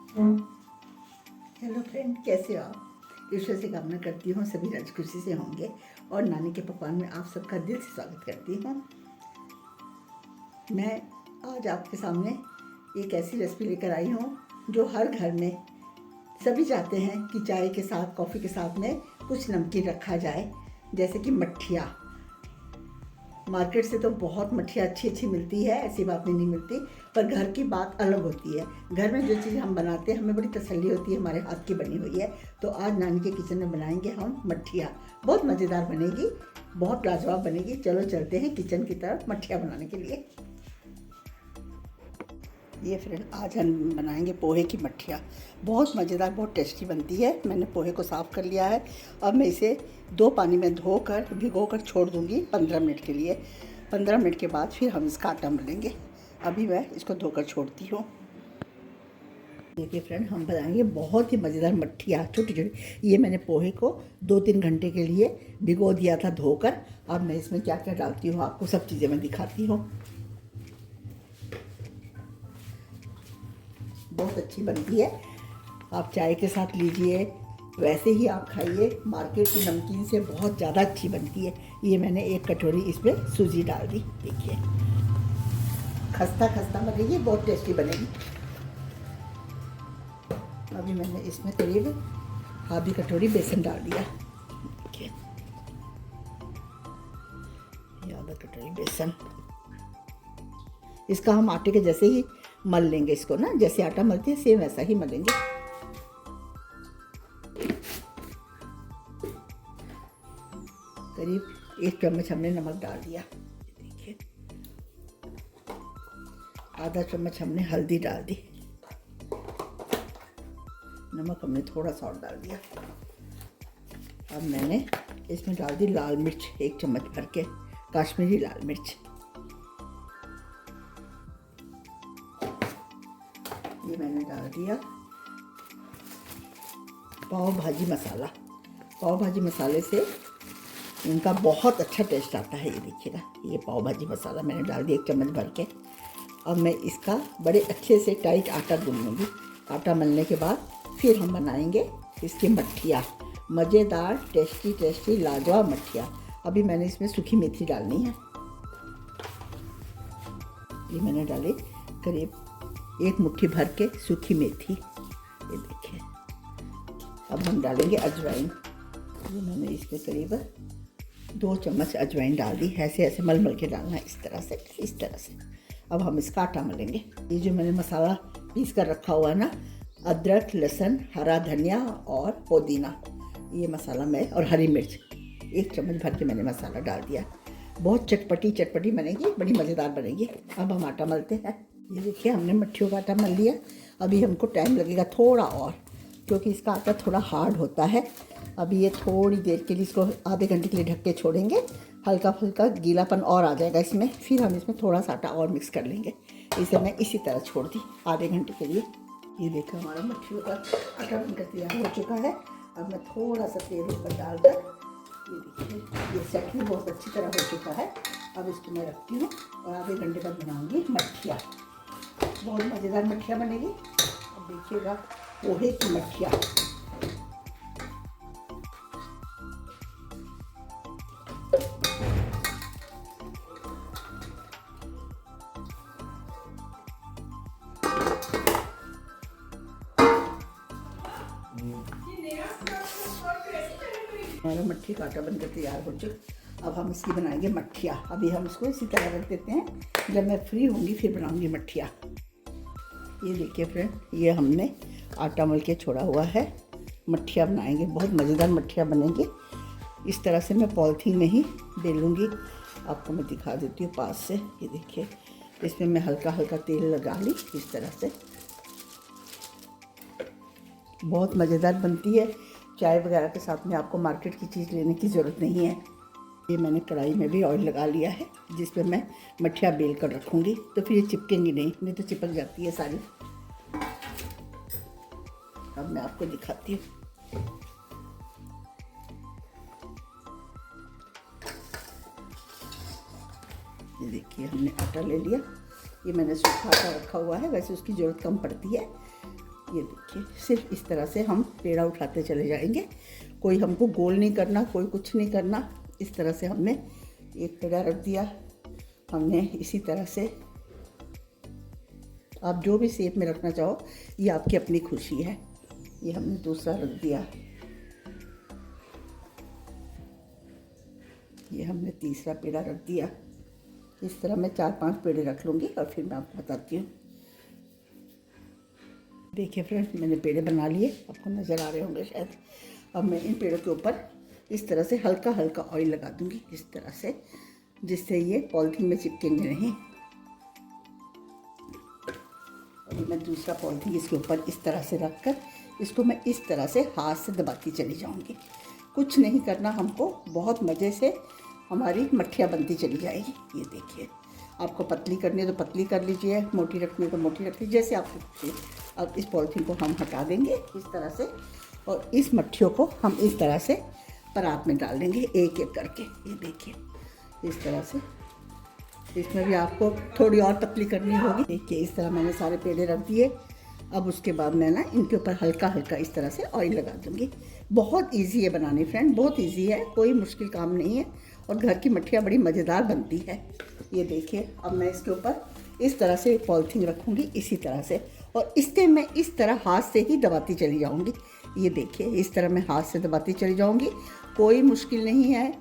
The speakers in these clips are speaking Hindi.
हेलो फ्रेंड, कैसे हो आप। ईश्वर से कामना करती हूँ सभी राज खुशी से होंगे और नानी के पकवान में आप सबका दिल से स्वागत करती हूँ। मैं आज आपके सामने एक ऐसी रेसिपी लेकर आई हूँ जो हर घर में सभी चाहते हैं कि चाय के साथ, कॉफ़ी के साथ में कुछ नमकीन रखा जाए, जैसे कि मट्ठिया। मार्केट से तो बहुत मट्ठिया अच्छी मिलती है, ऐसी बात नहीं मिलती, पर घर की बात अलग होती है। घर में जो चीज़ हम बनाते हैं हमें बड़ी तसल्ली होती है, हमारे हाथ की बनी हुई है। तो आज नानी के किचन में बनाएंगे हम मट्ठिया। बहुत मज़ेदार बनेगी, बहुत लाजवाब बनेगी। चलो चलते हैं किचन की तरफ मट्ठिया बनाने के लिए। ये फ्रेंड, आज हम बनाएंगे पोहे की मट्ठिया। बहुत मज़ेदार, बहुत टेस्टी बनती है। मैंने पोहे को साफ़ कर लिया है। अब मैं इसे 2 पानी में धोकर भिगोकर छोड़ दूंगी 15 मिनट के लिए। 15 मिनट के बाद फिर हम इसका आटा मलेंगे। अभी मैं इसको धोकर छोड़ती हूँ। देखिए फ्रेंड, हम बनाएंगे बहुत ही मज़ेदार मट्ठिया, छोटी छोटी। ये मैंने पोहे को 2-3 घंटे के लिए भिगो दिया था धोकर। अब मैं इसमें क्या क्या डालती हूँ आपको सब चीज़ें मैं दिखाती हूँ। बहुत अच्छी बनती है, आप चाय के साथ लीजिए, वैसे ही आप खाइए। मार्केट की नमकीन से बहुत ज़्यादा अच्छी बनती है। ये मैंने 1 कटोरी इसमें सूजी डाल दी। देखिए, खस्ता खस्ता बनेगी, बहुत टेस्टी बनेगी। अभी मैंने इसमें करीब आधी कटोरी बेसन डाल दिया। देखिए, ये आधा कटोरी बेसन। इसका हम आटे के जैसे ही मल लेंगे इसको ना, जैसे आटा मलते हैं सेम वैसा ही मलेंगे। करीब 1 चम्मच हमने नमक डाल दिया। देखिए, आधा चम्मच हमने हल्दी डाल दी। नमक हमने थोड़ा सा और डाल दिया। अब मैंने इसमें डाल दी लाल मिर्च, 1 चम्मच भर के, काश्मीरी लाल मिर्च। ये मैंने डाल दिया पाव भाजी मसाला। पाव भाजी मसाले से इनका बहुत अच्छा टेस्ट आता है। ये देखिएगा, ये पाव भाजी मसाला मैंने डाल दिया 1 चम्मच भर के। अब मैं इसका बड़े अच्छे से टाइट आटा गूंद लूँगी। आटा मलने के बाद फिर हम बनाएंगे इसकी मट्ठिया, मज़ेदार टेस्टी टेस्टी लाजवाब मट्ठिया। अभी मैंने इसमें सूखी मेथी डालनी है। ये मैंने डाली करीब 1 मुट्ठी भर के सूखी मेथी। ये देखिए, अब हम डालेंगे अजवाइन। ये मैंने इसमें करीब 2 चम्मच अजवाइन डाल दी। ऐसे ऐसे मल मल के डालना है, इस तरह से, इस तरह से। अब हम इसका आटा मलेंगे। ये जो मैंने मसाला पीस कर रखा हुआ है ना, अदरक, लहसुन, हरा धनिया और पुदीना, ये मसाला मैं, और हरी मिर्च 1 चम्मच भर के मैंने मसाला डाल दिया। बहुत चटपटी चटपटी बनेगी, बड़ी मज़ेदार बनेगी। अब हम आटा मलते हैं। ये देखिए, हमने मट्ठियों का आटा मल लिया। अभी हमको टाइम लगेगा थोड़ा और, क्योंकि इसका आटा थोड़ा हार्ड होता है। अभी ये थोड़ी देर के लिए, इसको आधे घंटे के लिए ढक के छोड़ेंगे। हल्का फुल्का गीलापन और आ जाएगा इसमें, फिर हम इसमें थोड़ा सा आटा और मिक्स कर लेंगे। इसे मैं इसी तरह छोड़ दी आधे घंटे के लिए। ये देखो, हमारा मट्ठियों का आटा बनकर तैयार हो चुका है। अब मैं थोड़ा सा तेल ऊपर डालकर, ये देखिए, ये सेट भी बहुत अच्छी तरह हो चुका है। अब इसको मैं रखती हूँ और आधे घंटे बाद बनाऊँगी मट्ठिया। बहुत मज़ेदार मट्ठिया बनेगी। अब देखिएगा, पोहे की मट्ठिया। हमारा मट्ठी का आटा बनकर तैयार हो चुका। अब हम इसकी बनाएंगे मट्ठिया। अभी हम इसको इसी तरह रख देते हैं, जब मैं फ्री होंगी फिर बनाऊंगी मट्ठिया। ये देखिए फ्रेंड, ये हमने आटा मल के छोड़ा हुआ है। मट्ठिया बनाएंगे, बहुत मज़ेदार मट्ठिया बनेंगी। इस तरह से मैं पॉलीथीन में ही बेलूँगी। आपको मैं दिखा देती हूँ पास से। ये देखिए, इसमें मैं हल्का हल्का तेल लगा ली इस तरह से। बहुत मज़ेदार बनती है। चाय वगैरह के साथ में आपको मार्केट की चीज़ लेने की ज़रूरत नहीं है। ये मैंने कढ़ाई में भी ऑयल लगा लिया है, जिस पे मैं मट्ठिया बेल कर रखूँगी, तो फिर ये चिपकेंगी नहीं तो चिपक जाती है सारी। अब मैं आपको दिखाती हूँ। ये देखिए, हमने आटा ले लिया। ये मैंने सूखा आटा रखा हुआ है, वैसे उसकी ज़रूरत कम पड़ती है। ये देखिए, सिर्फ इस तरह से हम पेड़ा उठाते चले जाएंगे। कोई हमको गोल नहीं करना, कोई कुछ नहीं करना। इस तरह से हमने एक पेड़ा रख दिया। हमने इसी तरह से, आप जो भी शेप में रखना चाहो, ये आपकी अपनी खुशी है। ये हमने दूसरा रख दिया। ये हमने तीसरा पेड़ा रख दिया। इस तरह मैं 4-5 पेड़े रख लूँगी और फिर मैं आपको बताती हूँ। देखिए फ्रेंड्स, मैंने पेड़े बना लिए, आपको नज़र आ रहे होंगे शायद। अब मैं इन पेड़ों के ऊपर इस तरह से हल्का हल्का ऑयल लगा दूँगी, इस तरह से, जिससे ये पॉलीथीन में चिपकेंगे नहीं। और मैं दूसरा पॉलीथीन इसके ऊपर इस तरह से रख कर इसको मैं इस तरह से हाथ से दबाती चली जाऊँगी। कुछ नहीं करना हमको, बहुत मज़े से हमारी मट्ठियाँ बनती चली जाएगी। ये देखिए, आपको पतली करनी है तो पतली कर लीजिए, मोटी रखनी है तो मोटी रख लीजिए, जैसे आपको खुशी। अब इस पॉलीथीन को हम हटा देंगे इस तरह से, और इस मट्ठियों को हम इस तरह से परात में डाल देंगे एक एक करके। ये देखिए, इस तरह से। इसमें भी आपको थोड़ी और पतली करनी होगी। देखिए, इस तरह मैंने सारे पेड़े रख दिए। अब उसके बाद मैं ना इनके ऊपर हल्का हल्का इस तरह से ऑयल लगा दूँगी। बहुत इजी है बनानी फ्रेंड, बहुत इजी है, कोई मुश्किल काम नहीं है, और घर की मट्ठियाँ बड़ी मज़ेदार बनती है। ये देखिए, अब मैं इसके ऊपर इस तरह से पॉलीथीन रखूँगी इसी तरह से, और इसके मैं इस तरह हाथ से ही दबाती चली जाऊँगी। ये देखिए, इस तरह मैं हाथ से दबाती चली जाऊँगी। कोई मुश्किल नहीं है,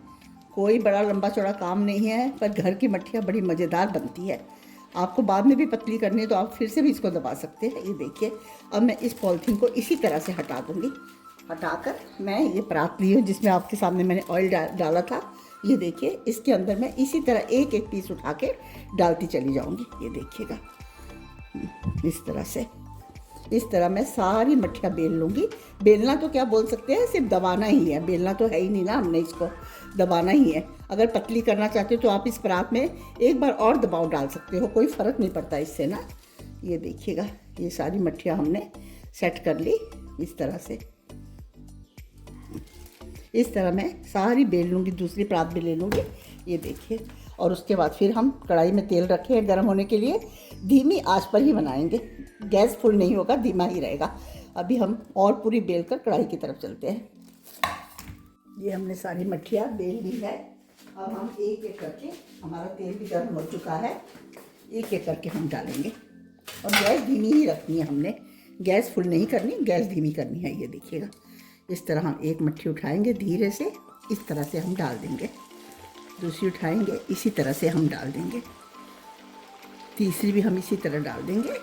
कोई बड़ा लंबा चौड़ा काम नहीं है, पर घर की मट्ठियाँ बड़ी मज़ेदार बनती है। आपको बाद में भी पतली करनी है तो आप फिर से भी इसको दबा सकते हैं। ये देखिए, अब मैं इस पॉलीथीन को इसी तरह से हटा दूँगी। हटाकर मैं ये परात ली हूँ जिसमें आपके सामने मैंने ऑयल डाला था। ये देखिए, इसके अंदर मैं इसी तरह एक एक पीस उठा के डालती चली जाऊँगी। ये देखिएगा, इस तरह से। इस तरह मैं सारी मट्ठियाँ बेल लूँगी। बेलना तो क्या बोल सकते हैं, सिर्फ दबाना ही है, बेलना तो है ही नहीं ना, हमने इसको दबाना ही है। अगर पतली करना चाहते हो तो आप इस परात में एक बार और दबाव डाल सकते हो, कोई फ़र्क नहीं पड़ता इससे ना। ये देखिएगा, ये सारी मट्ठियाँ हमने सेट कर ली इस तरह से। इस तरह मैं सारी बेल लूँगी, दूसरी परात भी ले लूँगी। ये देखिए, और उसके बाद फिर हम कढ़ाई में तेल रखे हैं गर्म होने के लिए। धीमी आंच पर ही बनाएंगे, गैस फुल नहीं होगा, धीमा ही रहेगा। अभी हम और पूरी बेल कर कढ़ाई की तरफ चलते हैं। ये हमने सारी मट्ठियाँ बेल ली है। अब हम एक एक करके, हमारा तेल भी गर्म हो चुका है, एक एक करके हम डालेंगे। और गैस धीमी ही रखनी है हमने, गैस फुल नहीं करनी, गैस धीमी करनी है। ये देखिएगा, इस तरह हम एक मट्ठी उठाएंगे धीरे से, इस तरह से हम डाल देंगे। दूसरी उठाएंगे, इसी तरह से हम डाल देंगे। तीसरी भी हम इसी तरह डाल देंगे।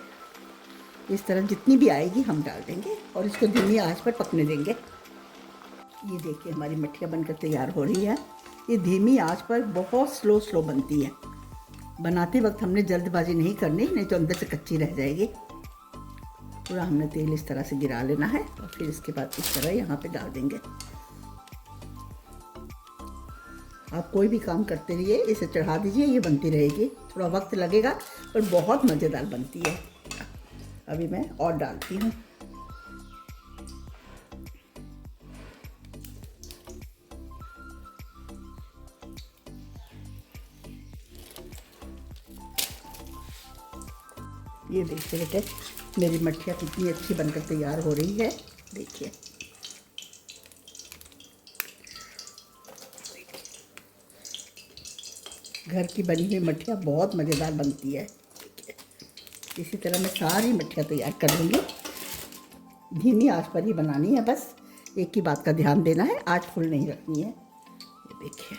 इस तरह जितनी भी आएगी हम डाल देंगे, और इसको धीमी आंच पर पकने देंगे। ये देखिए, हमारी मट्ठियाँ बनकर तैयार हो रही है। ये धीमी आंच पर बहुत स्लो बनती है। बनाते वक्त हमने जल्दबाजी नहीं करनी, नहीं तो अंदर से कच्ची रह जाएगी। पूरा हमने तेल इस तरह से गिरा लेना है, और फिर इसके बाद इस तरह यहाँ पे डाल देंगे। आप कोई भी काम करते रहिए, इसे चढ़ा दीजिए, ये बनती रहेगी। थोड़ा वक्त लगेगा पर बहुत मज़ेदार बनती है। अभी मैं और डालती हूँ। ये देखिए बेटे, मेरी मट्ठियाँ कितनी अच्छी बनकर तैयार हो रही है। देखिए, घर की बनी हुई मट्ठियाँ बहुत मज़ेदार बनती है। इसी तरह मैं सारी मट्ठियाँ तैयार कर लूँगी। धीमी आंच पर ही बनानी है, बस एक ही बात का ध्यान देना है, आंच फुल नहीं रखनी है। ये देखिए,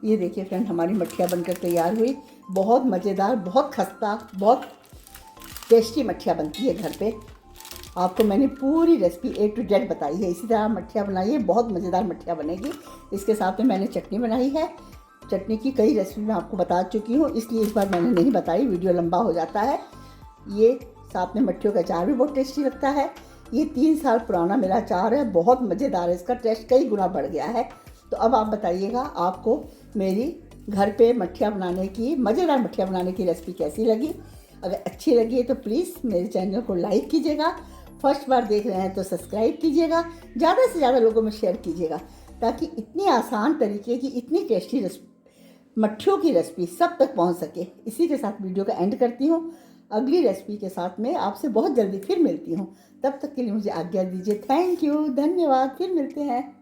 ये देखिए फ्रेंड, हमारी मट्ठियाँ बनकर तैयार हुई। बहुत मज़ेदार, बहुत खस्ता, बहुत टेस्टी मट्ठियाँ बनती है घर पे। आपको मैंने पूरी रेसिपी A to Z बताई है। इसी तरह मट्ठियाँ बनाइए, बहुत मज़ेदार मट्ठियाँ बनेगी। इसके साथ में मैंने चटनी बनाई है। चटनी की कई रेसिपी मैं आपको बता चुकी हूँ, इसलिए इस बार मैंने नहीं बताई, वीडियो लंबा हो जाता है। ये साथ में मट्ठियों का अचार भी बहुत टेस्टी लगता है। ये 3 साल पुराना मेरा अचार है, बहुत मज़ेदार है, इसका टेस्ट कई गुना बढ़ गया है। तो अब आप बताइएगा, आपको मेरी घर पे मट्ठियाँ बनाने की, मज़ेदार मट्ठियाँ बनाने की रेसिपी कैसी लगी। अगर अच्छी लगी है तो प्लीज़ मेरे चैनल को लाइक कीजिएगा। फर्स्ट बार देख रहे हैं तो सब्सक्राइब कीजिएगा। ज़्यादा से ज़्यादा लोगों में शेयर कीजिएगा, ताकि इतनी आसान तरीके की, इतनी टेस्टी मट्ठियों की रेसिपी सब तक पहुंच सके। इसी के साथ वीडियो का एंड करती हूँ। अगली रेसिपी के साथ में आपसे बहुत जल्दी फिर मिलती हूँ। तब तक के लिए मुझे आज्ञा दीजिए। थैंक यू, धन्यवाद, फिर मिलते हैं।